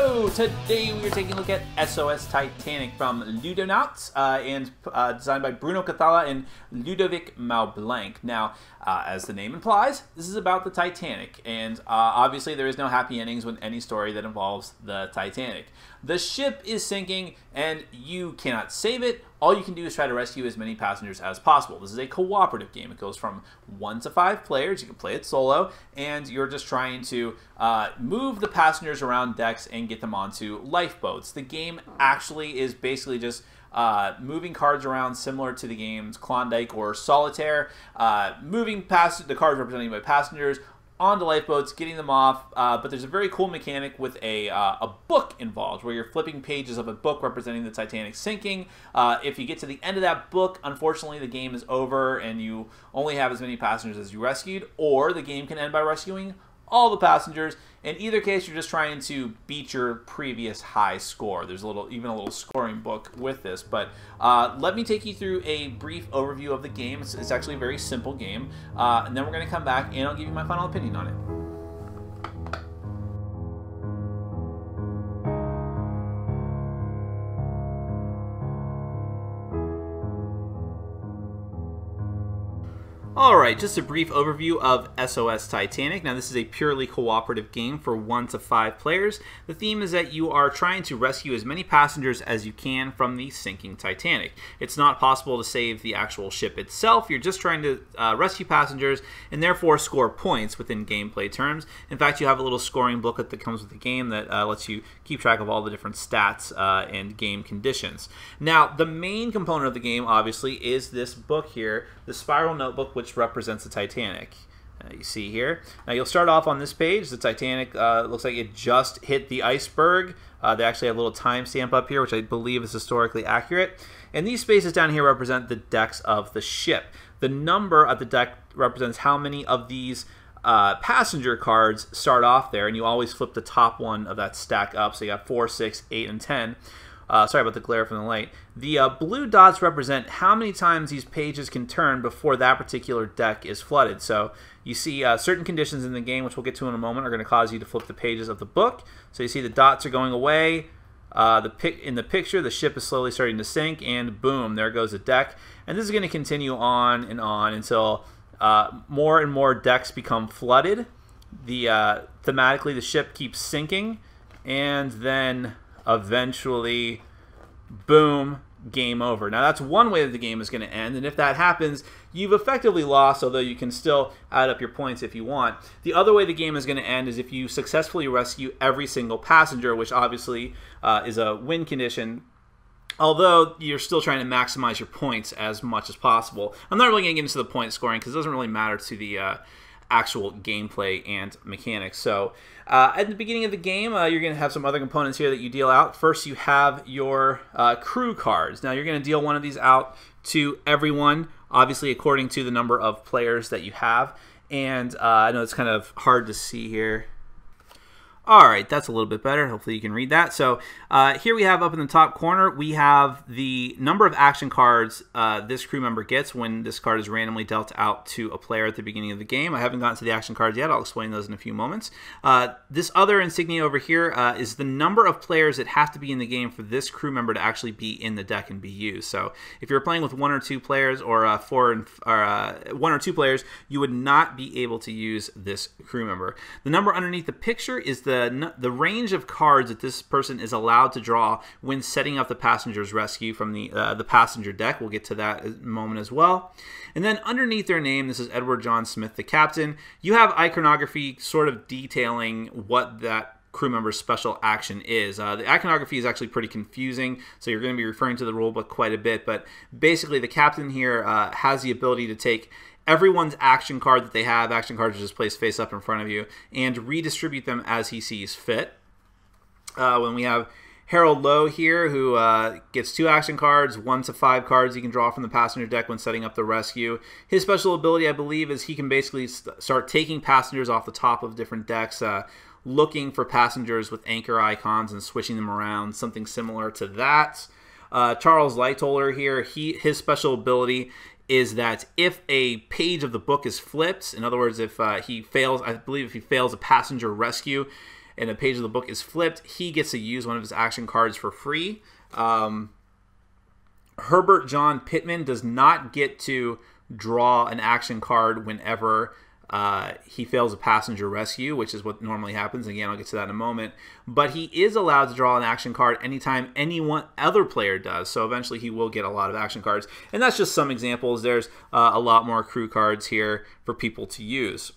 Hello! Today we are taking a look at SOS Titanic from Ludonauts and designed by Bruno Cathala and Ludovic Maublanc. Now, as the name implies, this is about the Titanic, and obviously there is no happy endings with any story that involves the Titanic. The ship is sinking, and you cannot save it. All you can do is try to rescue as many passengers as possible. This is a cooperative game. It goes from 1 to 5 players. You can play it solo, and you're just trying to move the passengers around decks and get them onto lifeboats. The game actually is basically just moving cards around, similar to the games Klondike or Solitaire, moving past the cards represented by passengers onto lifeboats, getting them off, but there's a very cool mechanic with a book involved where you're flipping pages of a book representing the Titanic sinking. If you get to the end of that book, unfortunately the game is over and you only have as many passengers as you rescued, or the game can end by rescuing all the passengers. In either case, you're just trying to beat your previous high score. There's even a little scoring book with this, but let me take you through a brief overview of the game. It's actually a very simple game, and then we're going to come back and I'll give you my final opinion on it. Alright, just a brief overview of SOS Titanic. Now this is a purely cooperative game for 1 to 5 players. The theme is that you are trying to rescue as many passengers as you can from the sinking Titanic. It's not possible to save the actual ship itself. You're just trying to rescue passengers and therefore score points within gameplay terms. In fact, you have a little scoring booklet that comes with the game that lets you keep track of all the different stats and game conditions. Now, the main component of the game, obviously, is this book here, the Spiral Notebook, which represents the Titanic. You see here. Now you'll start off on this page. The Titanic looks like it just hit the iceberg. They actually have a little timestamp up here, which I believe is historically accurate. And these spaces down here represent the decks of the ship. The number of the deck represents how many of these passenger cards start off there, and you always flip the top one of that stack up. So you got 4, 6, 8, and 10. Sorry about the glare from the light. The blue dots represent how many times these pages can turn before that particular deck is flooded. So you see certain conditions in the game, which we'll get to in a moment, are going to cause you to flip the pages of the book. So you see the dots are going away. In the picture, the ship is slowly starting to sink, and boom, there goes the deck. And this is going to continue on until more and more decks become flooded. Thematically, the ship keeps sinking, and then eventually, boom, game over. Now that's one way that the game is going to end, and if that happens, you've effectively lost, although you can still add up your points if you want. The other way the game is going to end is if you successfully rescue every single passenger, which obviously is a win condition, although you're still trying to maximize your points as much as possible. I'm not really going to get into the point scoring because it doesn't really matter to the actual gameplay and mechanics. So at the beginning of the game, you're going to have some other components here that you deal out. First, you have your crew cards. Now you're going to deal one of these out to everyone, obviously according to the number of players that you have. And I know it's kind of hard to see here. Alright, that's a little bit better. Hopefully you can read that. So here we have up in the top corner, we have the number of action cards this crew member gets when this card is randomly dealt out to a player at the beginning of the game. I haven't gotten to the action cards yet. I'll explain those in a few moments. This other insignia over here is the number of players that have to be in the game for this crew member to actually be in the deck and be used. So if you're playing with 1 or 2 players or 1 or 2 players, you would not be able to use this crew member. The number underneath the picture is the range of cards that this person is allowed to draw when setting up the passenger's rescue from the passenger deck. We'll get to that in a moment as well. And then underneath their name, this is Edward John Smith, the captain. You have iconography sort of detailing what that crew member's special action is. The iconography is actually pretty confusing, so you're going to be referring to the rulebook quite a bit, but basically the captain here has the ability to take everyone's action card that they have, action cards are just placed face up in front of you, and redistribute them as he sees fit. When we have Harold Lowe here, who gets 2 action cards, 1 to 5 cards he can draw from the passenger deck when setting up the rescue. His special ability, I believe, is he can basically start taking passengers off the top of different decks, looking for passengers with anchor icons and switching them around, something similar to that. Charles Lightoller here, his special ability is that if a page of the book is flipped, in other words, if he fails, I believe if he fails a passenger rescue, and a page of the book is flipped, he gets to use one of his action cards for free. Herbert John Pittman does not get to draw an action card whenever he fails a passenger rescue, which is what normally happens. Again, I'll get to that in a moment. But he is allowed to draw an action card anytime anyone other player does. So eventually he will get a lot of action cards. And that's just some examples. There's a lot more crew cards here for people to use.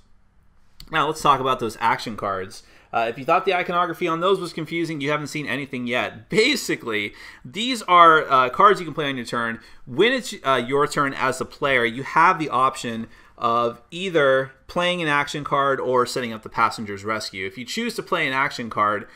Now let's talk about those action cards. If you thought the iconography on those was confusing, you haven't seen anything yet. Basically, these are cards you can play on your turn. When it's your turn as the player, you have the option of either playing an action card or setting up the passenger's rescue. If you choose to play an action card,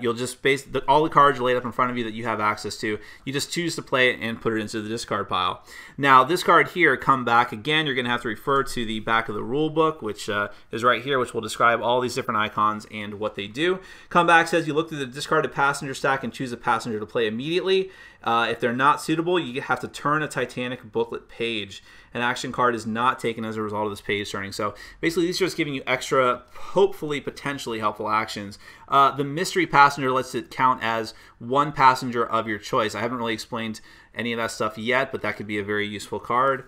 you'll just all the cards are laid up in front of you that you have access to. You just choose to play it and put it into the discard pile. Now, this card here, Come Back, again, you're going to have to refer to the back of the rule book, which is right here, which will describe all these different icons and what they do. Come Back says you look through the discarded passenger stack and choose a passenger to play immediately. If they're not suitable, you have to turn a Titanic booklet page. An action card is not taken as a result of this page turning. So basically, these are just giving you extra, hopefully, potentially helpful actions. The mystery passenger lets it count as one passenger of your choice. I haven't really explained any of that stuff yet, but that could be a very useful card.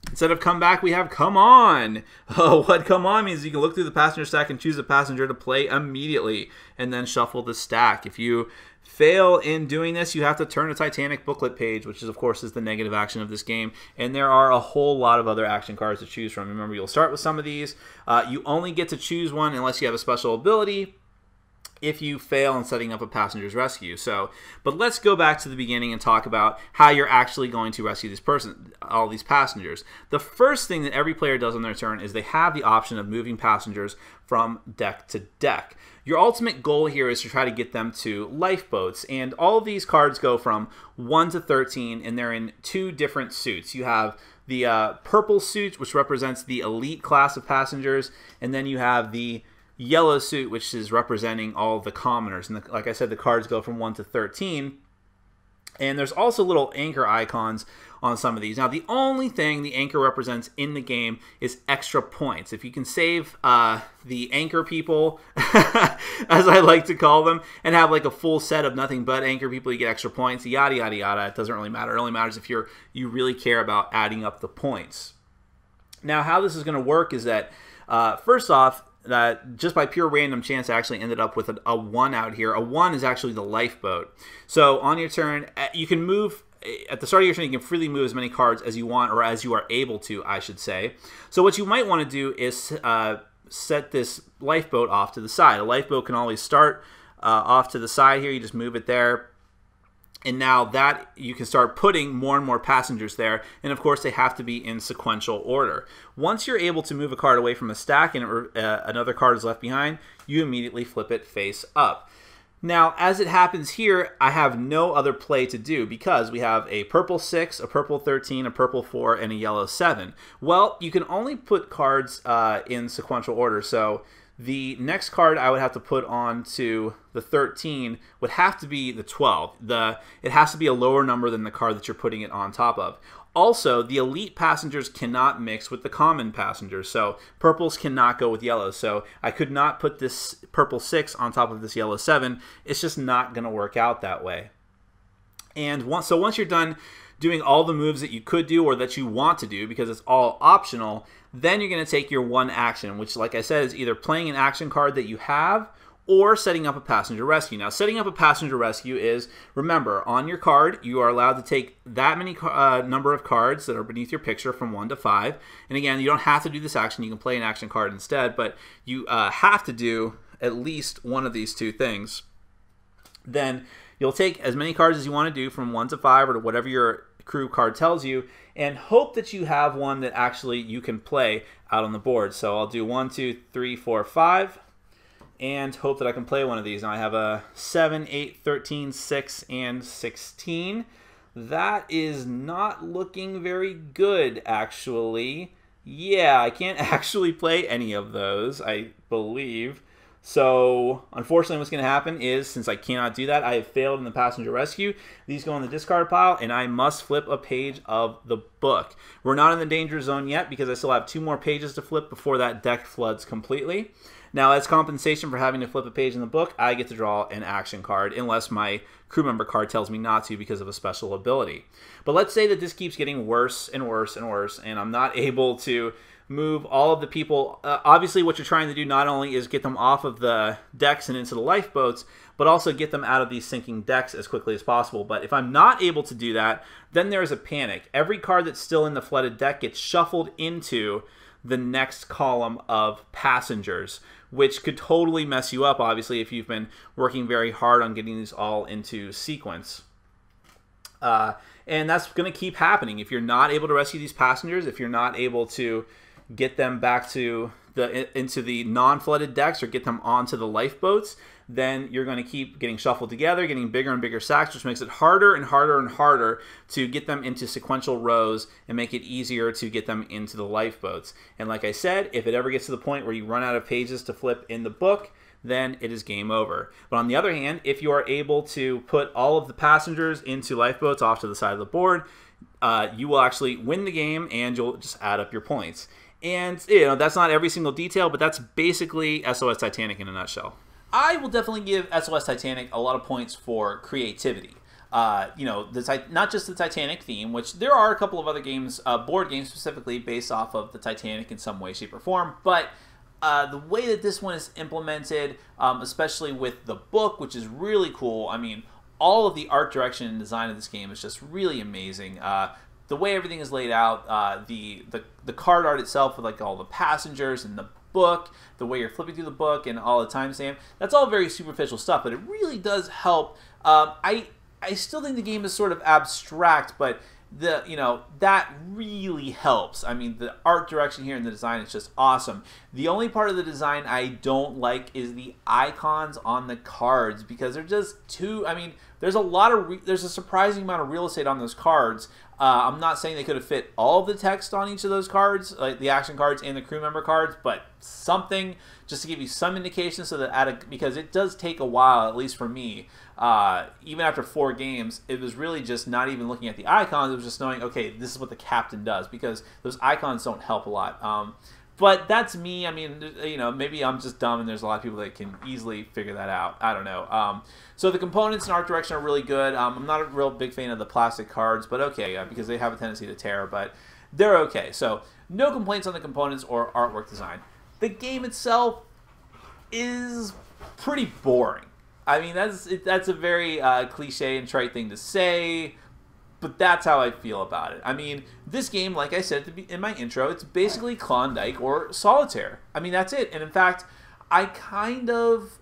Instead of Come Back, we have Come On. What Come On means is you can look through the passenger stack and choose a passenger to play immediately, and then shuffle the stack. If you fail in doing this, you have to turn a Titanic booklet page, which is, of course, is the negative action of this game. And there are a whole lot of other action cards to choose from. Remember, you'll start with some of these. You only get to choose one unless you have a special ability if you fail in setting up a passenger's rescue. But let's go back to the beginning and talk about how you're actually going to rescue all these passengers. The first thing that every player does on their turn is they have the option of moving passengers from deck to deck. Your ultimate goal here is to try to get them to lifeboats, and all of these cards go from 1 to 13, and they're in 2 different suits. You have the purple suit, which represents the elite class of passengers, and then you have the yellow suit, which is representing all of the commoners. And like I said, the cards go from 1 to 13. And there's also little anchor icons on some of these. Now, the only thing the anchor represents in the game is extra points. If you can save the anchor people, as I like to call them, and have like a full set of nothing but anchor people, you get extra points, yada, yada, yada. It doesn't really matter. It only matters if you really care about adding up the points. Now, how this is going to work is that, first off, that just by pure random chance I actually ended up with a 1 out here. A 1 is actually the lifeboat. So on your turn, you can move, at the start of your turn, you can freely move as many cards as you want, or as you are able to, I should say. So what you might want to do is set this lifeboat off to the side. A lifeboat can always start off to the side here. You just move it there. And now that you can start putting more and more passengers there, and of course they have to be in sequential order. Once you're able to move a card away from a stack and another card is left behind, you immediately flip it face up. Now, as it happens here, I have no other play to do because we have a purple 6, a purple 13, a purple 4, and a yellow 7. Well, you can only put cards in sequential order, so the next card I would have to put on to the 13 would have to be the 12. It has to be a lower number than the card that you're putting it on top of. Also, the elite passengers cannot mix with the common passengers, so purples cannot go with yellows. So I could not put this purple 6 on top of this yellow 7. It's just not going to work out that way. And once you're done doing all the moves that you could do or that you want to do, because it's all optional, then you're going to take your 1 action, which, like I said, is either playing an action card that you have or setting up a passenger rescue. Now, setting up a passenger rescue is, remember, on your card, you are allowed to take that many number of cards that are beneath your picture from 1 to 5. And again, you don't have to do this action. You can play an action card instead, but you have to do at least one of these 2 things. Then you'll take as many cards as you want to do from 1 to 5 or to whatever your crew card tells you, and hope that you have one that actually you can play out on the board. So I'll do 1, 2, 3, 4, 5, and hope that I can play one of these. Now I have a 7, 8, 13, 6, and 16. That is not looking very good, actually. Yeah, I can't actually play any of those, I believe. So, unfortunately, what's going to happen is, since I cannot do that, I have failed in the passenger rescue. These go in the discard pile, and I must flip a page of the book. We're not in the danger zone yet because I still have 2 more pages to flip before that deck floods completely. Now, as compensation for having to flip a page in the book, I get to draw an action card unless my crew member card tells me not to because of a special ability. But let's say that this keeps getting worse and worse and worse, and I'm not able to move all of the people. Obviously, what you're trying to do not only is get them off of the decks and into the lifeboats, but also get them out of these sinking decks as quickly as possible. But if I'm not able to do that, then there's a panic. Every card that's still in the flooded deck gets shuffled into the next column of passengers, which could totally mess you up, obviously, if you've been working very hard on getting these all into sequence. And that's going to keep happening. If you're not able to rescue these passengers, if you're not able to get them back to into the non-flooded decks or get them onto the lifeboats, then you're going to keep getting shuffled together, getting bigger and bigger sacks, which makes it harder and harder and harder to get them into sequential rows and make it easier to get them into the lifeboats. And like I said, if it ever gets to the point where you run out of pages to flip in the book, then it is game over. But on the other hand, if you are able to put all of the passengers into lifeboats off to the side of the board, you will actually win the game and you'll just add up your points. And, you know, that's not every single detail, but that's basically SOS Titanic in a nutshell. I will definitely give SOS Titanic a lot of points for creativity. You know, not just the Titanic theme, which there are a couple of other games, board games specifically, based off of the Titanic in some way, shape, or form, but the way that this one is implemented, especially with the book, which is really cool. I mean, all of the art direction and design of this game is just really amazing. The way everything is laid out, the card art itself with like all the passengers and the book, the way you're flipping through the book and all the timestamp, that's all very superficial stuff, but it really does help. I still think the game is sort of abstract, but that really helps. I mean, the art direction here and the design is just awesome. The only part of the design I don't like is the icons on the cards, because they're just too, I mean, there's a surprising amount of real estate on those cards. I'm not saying they could have fit all of the text on each of those cards, like the action cards and the crew member cards, but something just to give you some indication, so that because it does take a while, at least for me, even after 4 games, it was really just not even looking at the icons. It was just knowing, okay, this is what the captain does, because those icons don't help a lot. But that's me. I mean, you know, maybe I'm just dumb and there's a lot of people that can easily figure that out. I don't know. So the components and art direction are really good. I'm not a real big fan of the plastic cards, but okay, because they have a tendency to tear, but they're okay. So no complaints on the components or artwork design. The game itself is pretty boring. I mean, that's a very cliche and trite thing to say, but that's how I feel about it. I mean, this game, like I said in my intro, it's basically Klondike or Solitaire. I mean, that's it. And in fact, I kind of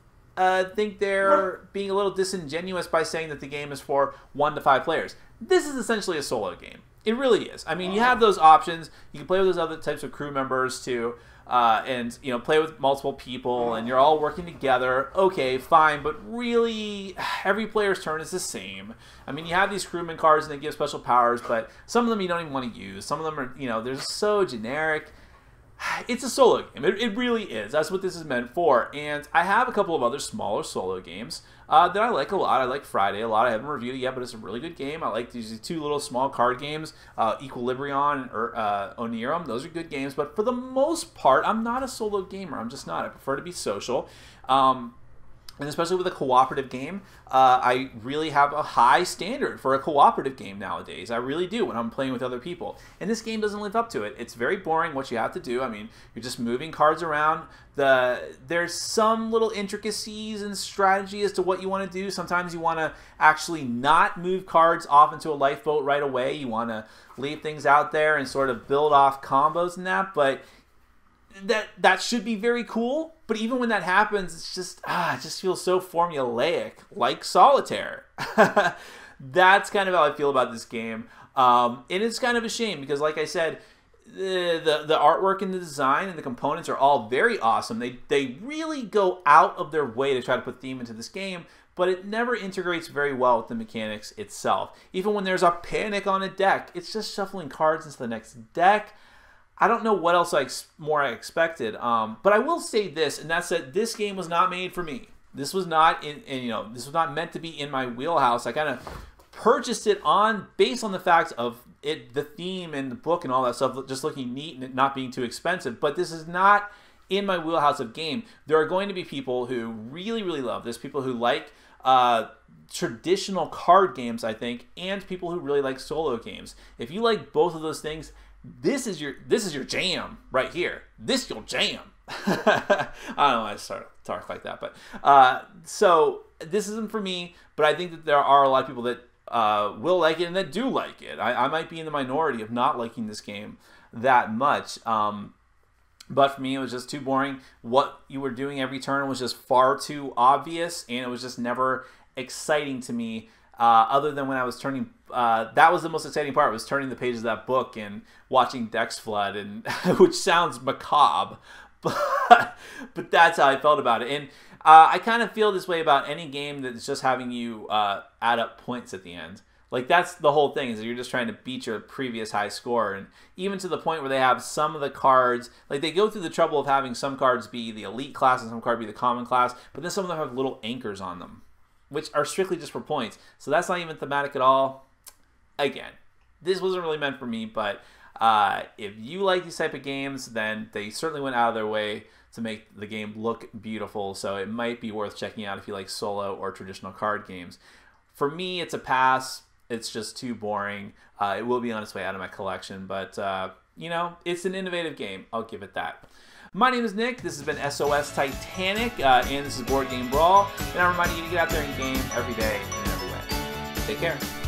think they're being a little disingenuous by saying that the game is for 1 to 5 players. This is essentially a solo game. It really is. I mean, you have those options. You can play with those other types of crew members too. And, you know, play with multiple people and you're all working together. Okay, fine, but really every player's turn is the same. I mean, you have these crewman cards and they give special powers, but some of them you don't even want to use. Some of them are, you know, they're so generic. It's a solo game. It really is. That's what this is meant for. And I have a couple of other smaller solo games that I like a lot. I like Friday a lot. I haven't reviewed it yet, but it's a really good game. I like these 2 little small card games, Equilibrion or Onirum. Those are good games. But for the most part, I'm not a solo gamer. I'm just not. I prefer to be social. And especially with a cooperative game, I really have a high standard for a cooperative game nowadays. I really do when I'm playing with other people. And this game doesn't live up to it. It's very boring what you have to do. I mean, you're just moving cards around. There's some little intricacies and strategy as to what you want to do. Sometimes you want to actually not move cards off into a lifeboat right away. You want to leave things out there and sort of build off combos and that. But that should be very cool, but even when that happens, it's just it just feels so formulaic, like Solitaire. That's kind of how I feel about this game, and it's kind of a shame because, like I said, the artwork and the design and the components are all very awesome. They really go out of their way to try to put theme into this game, but it never integrates very well with the mechanics itself. Even when there's a panic on a deck, it's just shuffling cards into the next deck. I don't know what else more I expected, but I will say this, and that's that this game was not made for me. This was not this was not meant to be in my wheelhouse. I kind of purchased it based on the fact of the theme and the book and all that stuff just looking neat and it not being too expensive. But this is not in my wheelhouse of game. There are going to be people who really, really love this, people who like traditional card games, I think, and people who really like solo games. If you like both of those things, this is your jam right here. This your jam. I don't know why I started to talk like that, but so this isn't for me. But I think that there are a lot of people that will like it and that do like it. I might be in the minority of not liking this game that much. But for me, it was just too boring. What you were doing every turn was just far too obvious, and it was just never exciting to me. Other than when I was turning, that was the most exciting part, was turning the pages of that book and watching decks flood, and which sounds macabre, but that's how I felt about it. And I kind of feel this way about any game that's just having you add up points at the end. Like, that's the whole thing, is that you're just trying to beat your previous high score. And even to the point where they have some of the cards, like they go through the trouble of having some cards be the elite class and some cards be the common class, but then some of them have little anchors on them, which are strictly just for points. So that's not even thematic at all. Again, this wasn't really meant for me, but if you like these type of games, then they certainly went out of their way to make the game look beautiful. So it might be worth checking out if you like solo or traditional card games. For me, it's a pass. It's just too boring. It will be on its way out of my collection, but you know, it's an innovative game. I'll give it that. My name is Nick. This has been SOS Titanic, and this is Board Game Brawl. And I'm reminding you to get out there and game every day and in every way. Take care.